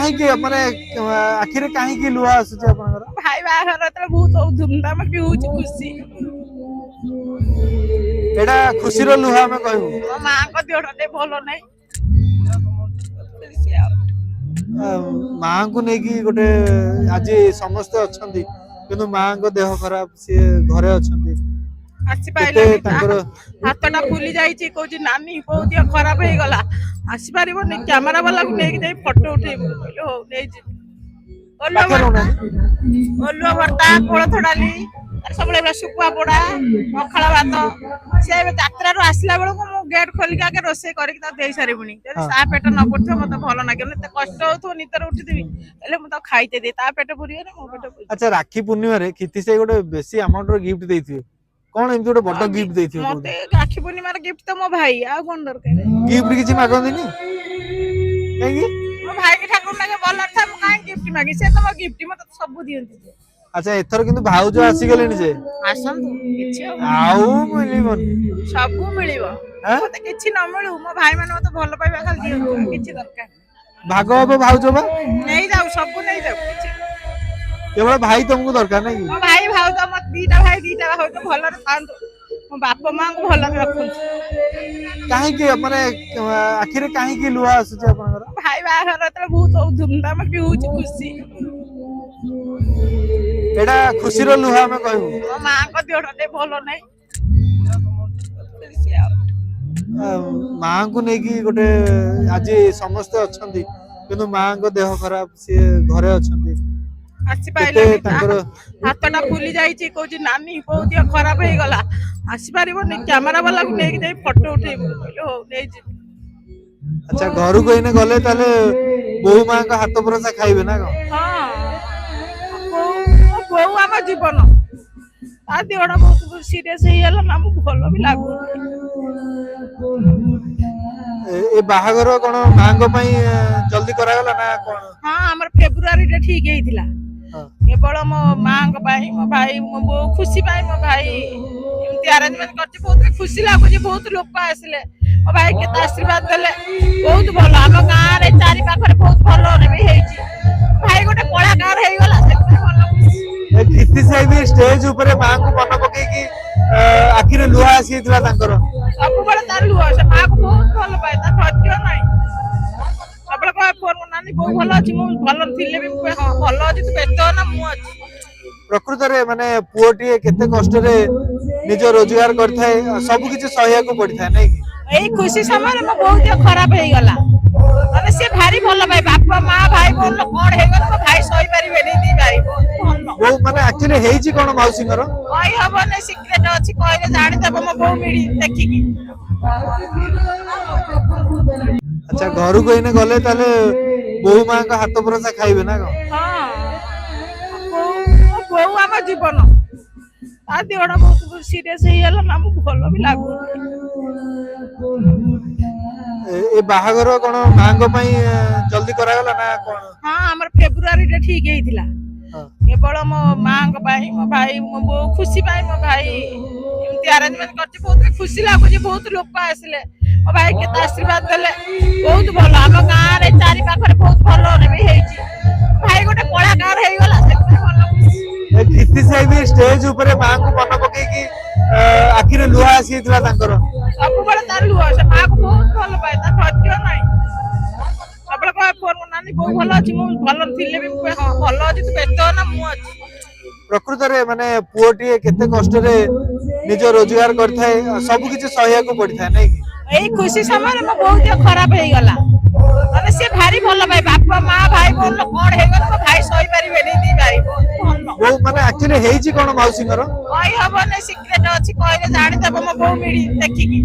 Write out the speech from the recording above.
कहीं माने आखिर कहीं लुहा आसुची आपनकर भाई बाहर तो बहुत धूमधाम भी होची खुशी एडा खुशी रो लुहा में कहू मो मां को देहटे भलो नै मां को नेकी गोटे आज समस्त अछंती किंतु मां को देह खराब सी घरे अछंती आसी पाइले हाथटा फुली जाइछि कोजी नानी बहुत दिया खराब हे गला आसी पारिबो नै कैमरा वाला को नेकी जाई फोटो उठेबो कहलो हो नै जी ओल्लो वर्ता कोळथ डाली सबले सुकुआ पोड़ा पखाला भात से यात्रा रो आसला बेल को मु गेट खोल के आगे रोसे करके ता देई सारिबुनी जदी सा पेट न पड़थो मते भलो ना केले कष्ट होथो नितर उठिदिबी एले मु ता खाइते दे ता पेट पुरियो ने मो पेट पुरियो। अच्छा राखी पूर्णिमा रे किति से गोटे बेसी अमाउंट रो गिफ्ट देथियो कोन एमति गोटे बड़ गिफ्ट देथियो मते राखी पूर्णिमा रे गिफ्ट तो मो भाई आ कोन दरकार गिफ्ट किछि मागंदिनी काई मो भाई के ठाकुर लागे भलो था मु काई गिफ्ट मागी से तो मो गिफ्ट मते सब दियंती। अच्छा एथर किंतु भाउज आसी गेलेनी जे आसंतु किछि आउ मिलिबन सब मिलिबो मते किछि न मिलु मो भाई माने मते भलो पाइबा खाली दियंतु किछि दरकार भाग हो भाउज बा नहीं जाऊ सब नहीं जाऊ किछि केवल भाई तुमको दरकार नहीं मो भाई भाउज मत दीटा भाई तो भलो रे थांतु मो बाप मां को भलो रे रखु काहे माने आखिर काहे लुहा आसुची आपनकर भाई बाहर तो बहुत धूमधाम भी होची खुशी एडा खुशी रो लुहा में कहू मो मां को देहटे भलो नै मां को नेकी गोटे आज समस्त अछंती किंतु मां को देह खराब सी घरे अछंती आसी पाइले हाथटा फुली जाइछि कोजी नानी बहुत दिया खराब हे गला आसी पारिबो नै कैमरा वाला को नेकी जाई फोटो उठेबो कहलो हो नै जी। अच्छा घर को इने गले ताले बहु मां का हाथ परसा खाइबे ना को हां बहु आम जीवन आ देहटा बहुत सीरियस हे गेला ना मु भलो भी लागु ए बाहागर कोन मां को पई जल्दी करा गला ना कोन हां हमर फेब्रुआरी रे ठीक हेइतिला केवल मो मां को पई मो भाई मो खुशी पाई मो भाई एमती अरेंजमेंट करछि बहुत खुशी लागु जे बहुत लोक आसिले मो भाई के आशीर्वाद देले बहुत भलो हम गां रे चारि पाखरे बहुत भलो रे भी हेइछि भाई गोटे कलाकार हे गला से भलो किति से भी स्टेज ऊपर मां को मन पके की आखिर लुहा आसीतला तांकर सब बड़ तार लुहा से मां को बहुत भलो पाए ता धैर्य नै सबले को फोन नानी बहुत भलो अछि मु भलो थिले भी भलो अछि तू बेतो ना मु अछि प्रकृत रे माने पुओटी केते कष्ट रे निज रोजगार करथाय सब किछ सहायक पड़थाय नै एई खुशी समय रे बहुत खराब हे गला माने से भारी भलो भाई बापा मां भाई बोल कोन हे गला भाई सही परिबे नै दी भाई वो माने एक्चुअली हेजी कोन मौसिंगर कहि हबो नै सिक्रेट अछि कहले जानि तब मो बहु मिडी देखि की। अच्छा घर को इने गले ताले बहु मां का हाथ परसा खाइबे ना को हां बहु आम जीवन आ देहटा बहुत सीरियस हे गेला ना मु भलो भी लागु ए बाहागर कोन मां को पई जल्दी करा गला ना कोन हां हमर फेब्रुआरी रे ठीक हेइतिला केवल मो मां को पई मो भाई मो खुशी पाई मो भाई एमती अरेंजमेंट करछि बहुत खुशी लागु जे बहुत लोक आसिले मो भाई के आशीर्वाद देले बहुत भलो हम गां रे चारि पाखरे बहुत भलो रे भी हेइछि भाई गोटे कलाकार हे गला से भलो किति से भी स्टेज ऊपर मां को मन पके की आखिर लुहा आसीतला तांकर सब बड़ तार लुहा से मां को बहुत भलो पाए ता धैर्य नै सबले को फोन नानी बहुत भलो अछि मु भलो थिले भी भलो अछि तू बेतो ना मु अछि प्रकृत रे माने पुओटी केते कष्ट रे निज रोजगार करथाय सब किछ सहायक पड़थाय नै एई खुशी समय रे बहुत खराब हे गला माने से भारी भलो भाई बापा मां भाई बोल कोन हे गला भाई सही परिबे नै दी भाई वो माने एक्चुअली हेजी कोन मौसिंगर कहि हबो नै सिक्रेट अछि कहले जानि तब मो बहु मिडी देखि की।